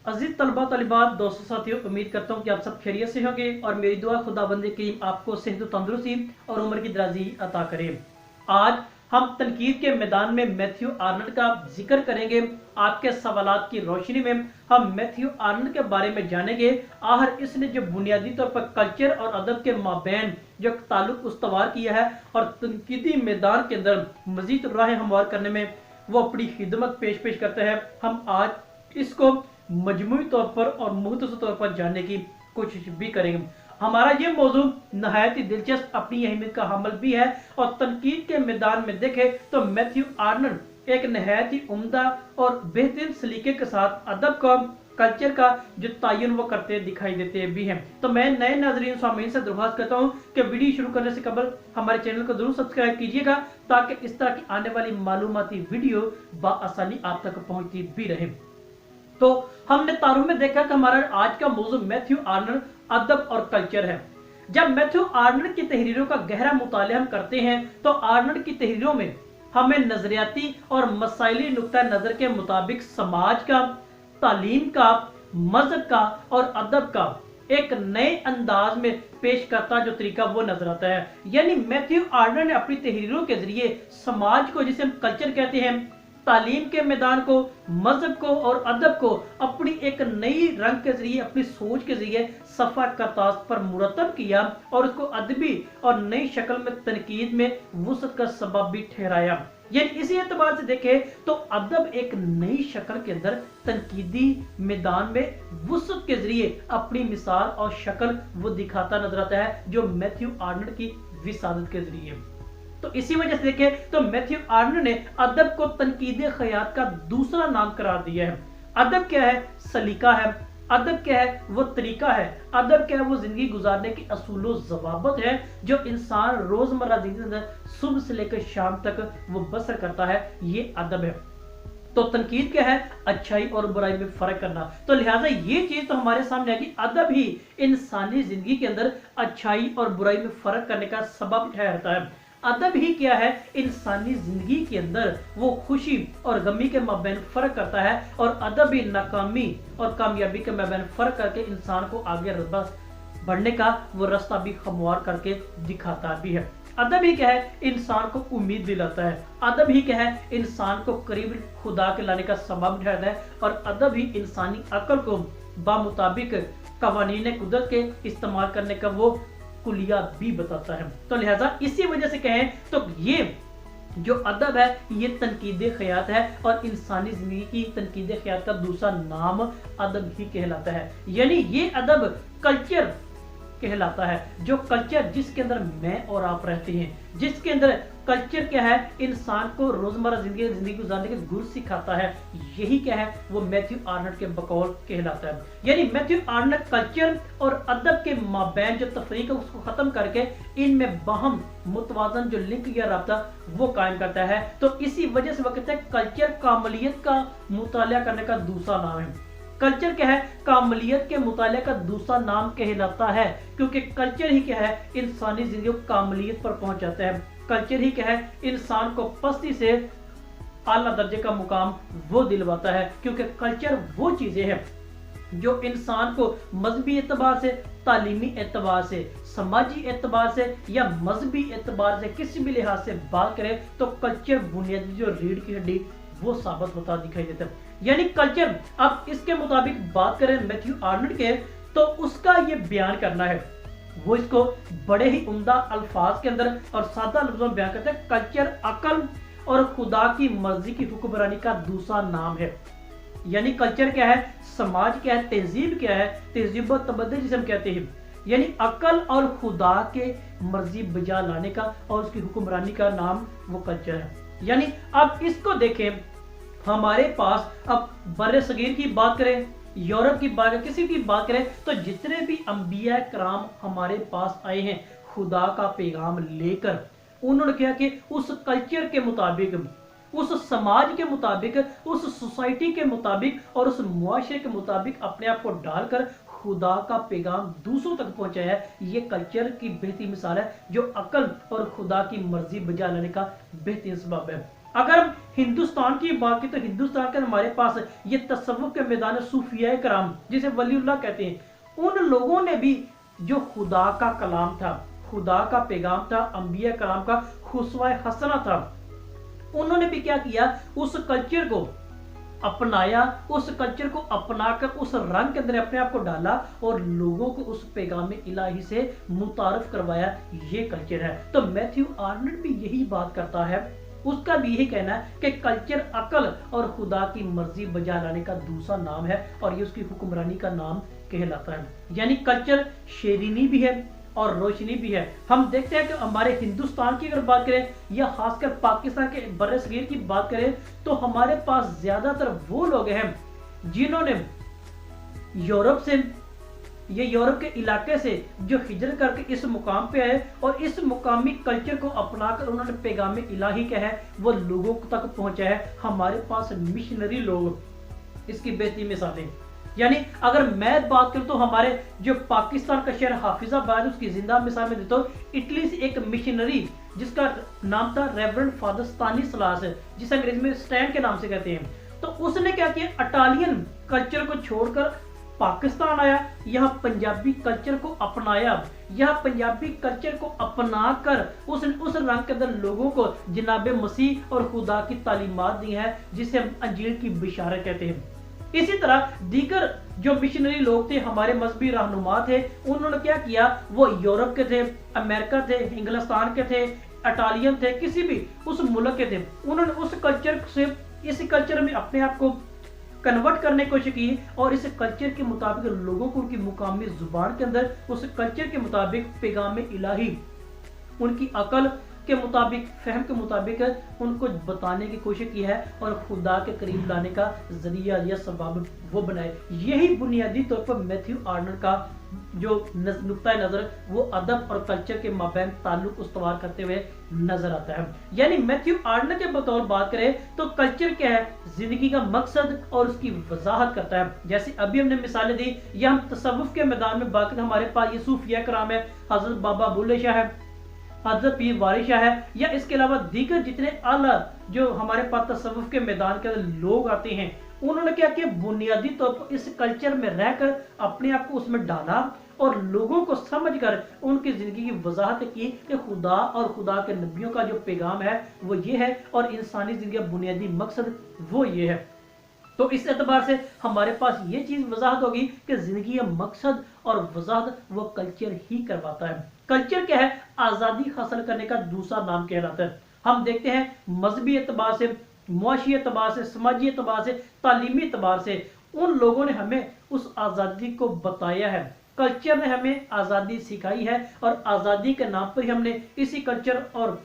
अजीज तलबा तलिबात दोस्तों साथियों, उम्मीद करता हूँ कि आप सब खैरियत से होंगे और मेरी दुआ खुदाबंद करीम आपको सेहत तंदुरुस्ती और उम्र की दराजी अता करे। आज हम तनकीद के मैदान में मैथ्यू आर्नल्ड का जिक्र करेंगे। आपके सवालात की रोशनी में हम मैथ्यू आर्नल्ड के बारे में जानेंगे। आखिर इसने जो बुनियादी तौर पर कल्चर और अदब के माबैन जो ताल्लुक उस्तवार किया है और तनकीदी मैदान के अंदर मजीद राह हमवार करने में वो अपनी खिदमत पेश करते हैं, हम आज इसको मजमूई तौर पर और मुख्तसर तौर पर जानने की कोशिश भी करेंगे। हमारा ये मौजू नहायत ही दिलचस्प अपनी अहमियत का हमल भी है और तनकीद के मैदान में देखें तो मैथ्यू आर्नल्ड एक नहायत ही उम्दा और बेहतरीन सलीके के साथ अदब का कल्चर का जो तयन वो करते दिखाई देते भी हैं। तो मैं नए नाजरीन सामीन से दरख्वास्त करता हूँ कि वीडियो शुरू करने से कबल हमारे चैनल को जरूर सब्सक्राइब कीजिएगा ताकि इस तरह की आने वाली मालूमाती वीडियो बआसानी आप तक पहुँचती भी रहे। तो हमने तारुफ में देखा कि हमारा आज का मौजू मैथ्यू आर्नल्ड अदब और कल्चर है। जब मैथ्यू आर्नल्ड की तहरीरों का गहरा मुताला हम करते हैं तो आर्नल्ड की तहरीरों में हमें नजरियाती और मसाइली नुक्ता नजर के मुताबिक समाज का, तालीम का, मजहब का और अदब का एक नए अंदाज में पेश करता जो तरीका वो नजर आता है। यानी मैथ्यू आर्नल्ड ने अपनी तहरीरों के जरिए समाज को, जिसे हम कल्चर कहते हैं, तालीम के मैदान को, मजहब को और अदब को अपनी एक नई रंग के जरिए, अपनी सोच के जरिए सफा करतास पर मुरतब किया और उसको अदबी और नई शक्ल में तनकीद में वुसअत का सबब भी ठहराया। यानी इसी एतबार से देखें तो अदब एक नई शक्ल के अंदर तनकीदी मैदान में वुसअत के जरिए अपनी मिसाल और शक्ल वो दिखाता नजर आता है जो मैथ्यू आर्नल्ड की विसादत के जरिए। तो इसी वजह से देखें तो मैथ्यू आर्नल्ड ने अदब को तनकीद खयात का दूसरा नाम करार दिया है। अदब क्या है? सलीका है। अदब क्या है? वो तरीका है। अदब क्या है? वो जिंदगी गुजारने की असूलो ज़वाबत है जो इंसान रोजमर्रा जिंदगी के अंदर सुबह से लेकर शाम तक वो बसर करता है, ये अदब है। तो तनकीद क्या है? अच्छाई और बुराई में फर्क करना। तो लिहाजा ये चीज तो हमारे सामने है कि अदब ही इंसानी जिंदगी के अंदर अच्छाई और बुराई में फर्क करने का सबब ठहरता है। अदब ही क्या है? इंसानी जिंदगी के अंदर वो खुशी और गमी के माबैन फर्क करता है और अदब ही नाकामी और कामयाबी के माबैन फर्क करके इंसान को आगे बढ़ने का वो रास्ता भी हमवार करके दिखाता भी है। अदब ही क्या है? इंसान को उम्मीद दिलाता है। अदब ही क्या है? इंसान को करीब खुदा के लाने का सबब ठहरता है और अदब ही इंसानी अक्ल को बामुताबिक कवानीन कुदरत के इस्तेमाल करने का वो कुलिया भी बताता है। तो लिहाजा इसी वजह से कहें तो ये जो अदब है ये तनकीद खयात है और इंसानी जिंदगी की तनकीद खयात का दूसरा नाम अदब ही कहलाता है। यानी ये अदब कल्चर कहलाता है, जो कल्चर जिसके अंदर मैं और आप रहते हैं, जिसके अंदर कल्चर क्या है? इंसान को रोजमर्रा जिंदगी गुजारने के गुर सिखाता है। यही क्या है? वो मैथ्यू आर्नल्ड के बकौल कहलाता है। यानी मैथ्यू आर्नल्ड कल्चर और अदब के माबैन जो तफरीक है उसको खत्म करके इनमें बाहम मुतवाजन जो लिंक या राब्ता वो कायम करता है। तो इसी वजह से वो कहते हैं कल्चर कामलियत का मुताला करने का दूसरा नाम है। कल्चर क्या है? कामलियत के मुताले का दूसरा नाम कहलाता है, क्योंकि कल्चर ही क्या है? इंसानी जिंदगी को कामलियत पर पहुंचाता है। कल्चर ही क्या है? इंसान को पस्ती से आला दर्जे का मुकाम वो दिलवाता है, क्योंकि कल्चर वो चीजें हैं जो इंसान को मजहबी एतबार से, तालीमी एतबार से, समाजी एतबार से या मजहबी एतबार से किसी भी लिहाज से बात करें तो कल्चर बुनियादी जो रीढ़ की हड्डी वो साबित होता दिखाई देता है। यानी कल्चर, अब इसके मुताबिक बात करें मैथ्यू आर्नल्ड के तो उसका ये बयान करना है, वो इसको बड़े ही उम्दा अल्फाज के अंदर और सादा लफ्जों में बयान करते हैं। कल्चर अकल और खुदा की मर्जी की हुक्मरानी का दूसरा नाम है। यानी कल्चर क्या है? समाज क्या है? तहजीब क्या है? तहजीब और तबद्दुल जिसे हम कहते हैं, यानी अकल और खुदा के मर्जी बजा लाने का और उसकी हुक्मरानी का नाम वो कल्चर है। यानी अब इसको देखें, हमारे पास अब बर्रे सगीर की बात करें, यूरोप की बात करें, किसी की बात करें तो जितने भी अंबिया कराम हमारे पास आए हैं खुदा का पैगाम लेकर, उन्होंने क्या कि उस कल्चर के मुताबिक, उस समाज के मुताबिक, उस सोसाइटी के मुताबिक और उस मुआशरे के मुताबिक अपने आप को डालकर खुदा का पैगाम दूसरों तक पहुंचाया है। ये कल्चर की बेहतरीन मिसाल है जो अकल और खुदा की मर्जी बजा लाने का बेहतरीन सबब है। अगर हम हिंदुस्तान की बात की तो हिंदुस्तान के हमारे पास ये तसव्वुफ के मैदान सूफिया कराम जिसे वलीउल्लाह कहते हैं, उन लोगों ने भी जो खुदा का कलाम था, खुदा का पैगाम था, अंबिया कलाम का खुस्वा हसना था, उन्होंने भी क्या किया, उस कल्चर को अपनाया, उस कल्चर को अपनाकर उस रंग के अंदर अपने आप को डाला और लोगों को उस पैगाम इलाही से मुतारफ करवाया। ये कल्चर है। तो मैथ्यू आर्नल्ड भी यही बात करता है, उसका भी यही कहना है कि कल्चर अकल और खुदा की मर्जी बजा लाने का दूसरा नाम है और ये उसकी हुक्मरानी का नाम कहलाता है। यानी कल्चर शेरीनी भी है और रोशनी भी है। हम देखते हैं कि हमारे हिंदुस्तान की अगर बात करें या खासकर पाकिस्तान के बर्रे सगीर की बात करें तो हमारे पास ज्यादातर वो लोग हैं जिन्होंने यूरोप से, ये यूरोप के इलाके से जो हिजरत करके इस मुकाम पे आए और इस मुकामी कल्चर को अपनाकर उन्होंने पैगाम इलाही का है वो लोगों तक पहुंचा है। हमारे पास मिशनरी लोग, इसकी बेहतरीन मिसालें, यानी अगर मैं बात करूं तो हमारे जो पाकिस्तान का शहर हाफिजाबाद, उसकी जिंदा मिसाल में देता हूं, इटली से एक मिशनरी जिसका नाम था रेवरेंड फादर स्तानिस्लास, जिसे अंग्रेजी में स्टैन के नाम से कहते हैं, तो उसने क्या किया, इटालियन कल्चर को छोड़कर पाकिस्तान आया, यहाँ पंजाबी कल्चर को अपनाया, यहाँ पंजाबी कल्चर को अपनाकर उसने उस रंग के अंदर लोगों को जनाब मसीह और खुदा की तालीमात दी है जिसे हम अंजील की बिशारत कहते हैं। इसी तरह दीगर जो मिशनरी लोग थे, हमारे मजहबी रहनुमा थे, उन्होंने क्या किया, वो यूरोप के थे, अमेरिका थे, इंग्लिस्तान के थे, इटालियन थे, किसी भी उस मुल्क के थे, उन्होंने उस कल्चर से इस कल्चर में अपने आप को कन्वर्ट करने की कोशिश की और इस कल्चर के मुताबिक लोगों को उनकी मुकामी जुबान के अंदर उस कल्चर के मुताबिक पैगाम इलाही उनकी अकल के मुताबिक, फहम के मुताबिक उनको बताने की कोशिश की है और खुदा के करीब लाने का जरिया या सबब वो बनाए। यही बुनियादी तौर पर मैथ्यू आर्नल्ड का जो नुक्ता नजर वो अदब और कल्चर के माबैन ताल्लुक उस्तवार करते हुए नजर आता है। यानी मैथ्यू आर्नल्ड के बतौर बात करें तो कल्चर क्या है, जिंदगी का मकसद और उसकी वजाहत करता है। जैसे अभी हमने मिसालें दी, या हम तसव्वुफ के मैदान में बात करें, हमारे पास ये सूफिया कराम है, हजरत बाबा बुल्ले शाह है, हजरत पीर वारिस शाह है, या इसके अलावा दीगर जितने आला जो हमारे पास तसव्वुफ के मैदान के अंदर लोग आते हैं, उन्होंने क्या किया, बुनियादी तौर पर इस कल्चर में रहकर अपने आप को उसमें डाला और लोगों को समझकर उनकी जिंदगी की वजाहत की कि खुदा और खुदा के नबियों का जो पैगाम है वो ये है और इंसानी जिंदगी का बुनियादी मकसद वो ये है। तो इस एतबार से हमारे पास ये चीज वजाहत होगी कि जिंदगी का मकसद और वजाहत वो कल्चर ही करवाता है। कल्चर क्या है, आजादी हासिल करने का दूसरा नाम कहलाता है। हम देखते हैं मजहबी एतबार से, मुआशी एतबार से, समाजी एतबार से, तालीमी एतबार से उन लोगों ने हमें उस आजादी को बताया है, कल्चर ने हमें आजादी सिखाई है और आजादी के नाम पर ही हमने इसी कल्चर और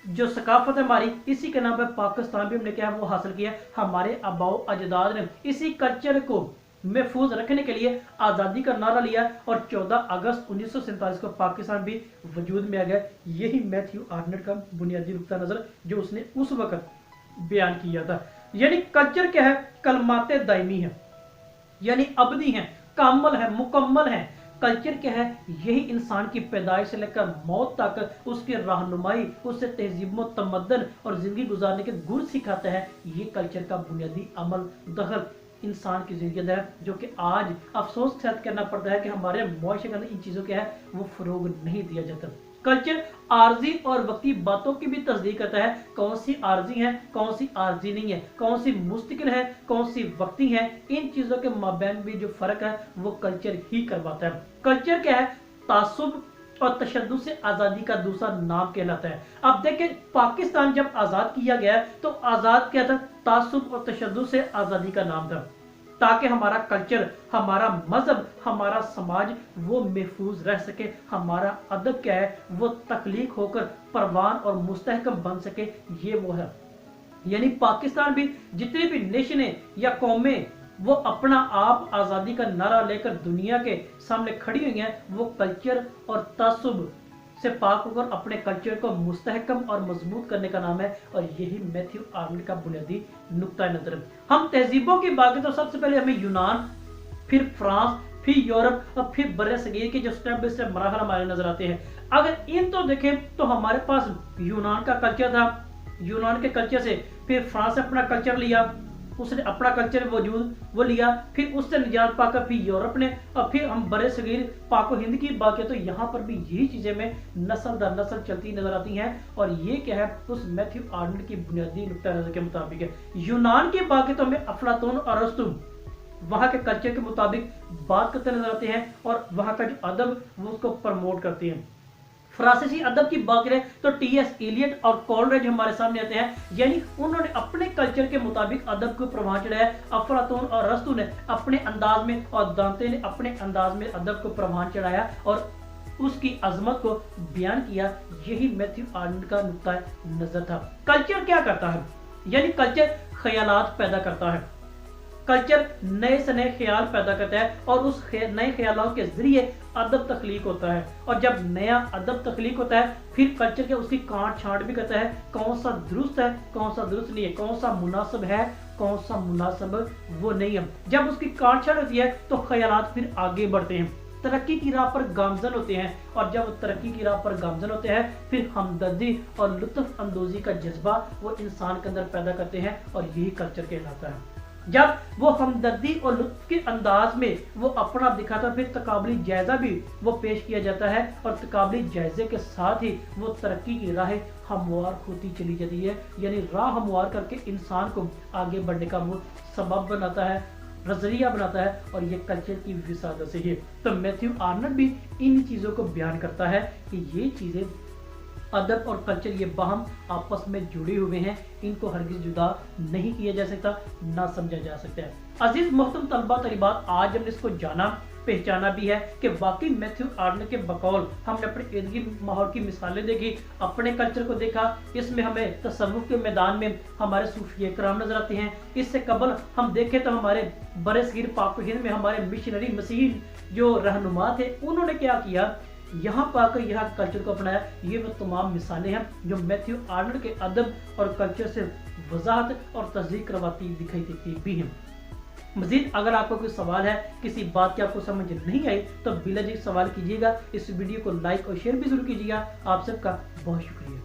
जो सकाफत है हमारी, इसी के नाम पर पाकिस्तान भी हमने क्या है वो हासिल किया। हमारे आबाओ अजदाद ने इसी कल्चर को महफूज रखने के लिए आज़ादी का नारा लिया और 14 अगस्त 1947 को पाकिस्तान भी वजूद में आ गया। यही मैथ्यू आर्नल्ड का बुनियादी नुक्ता नजर जो उसने उस वक्त बयान किया था। यानी कल्चर क्या है, कलमाते दायमी है, यानी अबदी है, कामल है, मुकम्मल है। कल्चर क्या है, यही इंसान की पैदाइश से लेकर मौत तक उसकी रहनुमाई, उससे तहजीब तमद्दन और जिंदगी गुजारने के गुर सिखाता है। ये कल्चर का बुनियादी अमल दखल इंसान की जिंदगी है, जो कि आज अफसोस के साथ करना पड़ता है कि हमारे मुआशरे के अंदर इन चीज़ों के है वो फरोग नहीं दिया जाता। कल्चर आर्जी और वक्ती बातों की भी तस्दीक करता है, कौन सी आर्जी है, कौन सी आर्जी नहीं है, कौन सी मुस्तकिल है, कौन सी वक्ती है। इन चीज़ों के माबैन भी जो फर्क है वो कल्चर ही करवाता है। कल्चर क्या है, तासुब और तशद्दुद से आज़ादी का दूसरा नाम कहलाता है। अब देखें, पाकिस्तान जब आज़ाद किया गया तो आज़ाद क्या था, तासुब और तशद्दुद से आज़ादी का नाम था, ताकि हमारा कल्चर, हमारा मजहब, हमारा समाज वो महफूज रह सके, हमारा अदब क्या है वो तख्लीक होकर परवान और मुस्तहकम बन सके। ये वो है। यानी पाकिस्तान भी जितनी भी नेशनें या कौमें वो अपना आप आज़ादी का नारा लेकर दुनिया के सामने खड़ी हुई हैं, वो कल्चर और तासुब से पाक होकर अपने कल्चर को मुस्तहकम और मजबूत करने का नाम है। और यही मैथ्यू आर्नल्ड का बुनियादी नुक्ता नजर है। हम तहजीबों की बात करें तो सबसे पहले हमें यूनान, फिर फ्रांस, फिर यूरोप और फिर बर्रे सगीर के जो स्टेप बाय स्टेप मराहल हमारे नजर आते हैं। अगर इन तो देखें तो हमारे पास यूनान का कल्चर था, यूनान के कल्चर से, फिर फ्रांस से अपना कल्चर लिया, उसने अपना कल्चर वजूद वो लिया, फिर उससे निजात पाकर फिर यूरोप ने, और फिर हम बड़े सगीर पाको हिंद की बात करें तो यहाँ पर भी यही चीजें में नस्ल दर नस्ल चलती नजर आती हैं। और ये क्या है, उस मैथ्यू आर्नल्ड की बुनियादी नुक्ता नजर के मुताबिक है। यूनान की बात करें तो हमें अफलातून और अरस्तु वहां के कल्चर के मुताबिक बात करते नजर आते हैं, और वहां का जो अदब वो उसको प्रमोट करते हैं। फ्रांसीसी अदब की बात करें तो टी.एस. एलियट और कॉलरेज हमारे सामने आते हैं, यानी उन्होंने अपने कल्चर के मुताबिक अदब को प्रवाह चढ़ाया। अफलातून और अरस्तु ने अपने अंदाज में और दांते ने अपने अंदाज में अदब को प्रवाह चढ़ाया और उसकी अजमत को बयान किया। यही मैथ्यू आर्नल्ड का नुक्ता नजर था। कल्चर क्या करता है, यानी कल्चर ख्यालात पैदा करता है। कल्चर नए से नए ख्याल पैदा करता है और उस नए ख्यालों के जरिए अदब तख्लीक होता है। और जब नया अदब तख्लीक होता है फिर कल्चर के उसकी काट छांट भी करता है, कौन सा दुरुस्त है कौन सा दुरुस्त नहीं है, कौन सा मुनासिब है कौन सा मुनासिब वो नहीं है। जब उसकी काट छांट होती है तो ख्यालात फिर आगे बढ़ते हैं, तरक्की की राह पर गामजन होते हैं। और जब तरक्की की राह पर गामजन होते हैं फिर हमदर्दी और लुत्फ अंदोजी का जज्बा वो इंसान के अंदर पैदा करते हैं, और यही कल्चर कहलाता है। जब वो हमदर्दी और लुत्फ के अंदाज में वो अपना दिखाता फिर तकाबली जायजा भी वो पेश किया जाता है, और तकाबली जायजे के साथ ही वो तरक्की की राह हमवार होती चली जाती है, यानी राह हमवार करके इंसान को आगे बढ़ने का वो सबब बनाता है, नजरिया बनाता है, और ये कल्चर की विसादत से ही। तो मैथ्यू आर्नल्ड भी इन चीजों को बयान करता है कि ये चीजें अदब और कल्चर ये बाहम आपस में जुड़े हुए हैं, इनको हरगिज जुदा नहीं किया जा सकता, ना समझा जा सकता है। अजीज मोहतरम तलबा तलिबात, आज हमने इसको जाना पहचाना भी है कि वाकई मैथ्यू आर्नल्ड के बकौल हमने अपने इर्द गिर्द माहौल की मिसालें देखी, अपने कल्चर को देखा, इसमें हमें तसव्वुफ के मैदान में हमारे सूफिया कराम नजर आते हैं। इससे कबल हम देखें तो हमारे बड़े सगीर पाक हिंद में हमारे मिशनरी मसीह जो रहनुमा थे उन्होंने क्या किया, यहाँ पाकर यहाँ कल्चर को अपनाया। ये वो तमाम मिसालें हैं जो मैथ्यू आर्नल्ड के अदब और कल्चर से वजाहत और तस्दीक करवाती दिखाई देती भी हैं। मजीद अगर आपको कोई सवाल है, किसी बात की आपको समझ नहीं आई तो बिला जी सवाल कीजिएगा। इस वीडियो को लाइक और शेयर भी जरूर कीजिएगा। आप सबका बहुत शुक्रिया।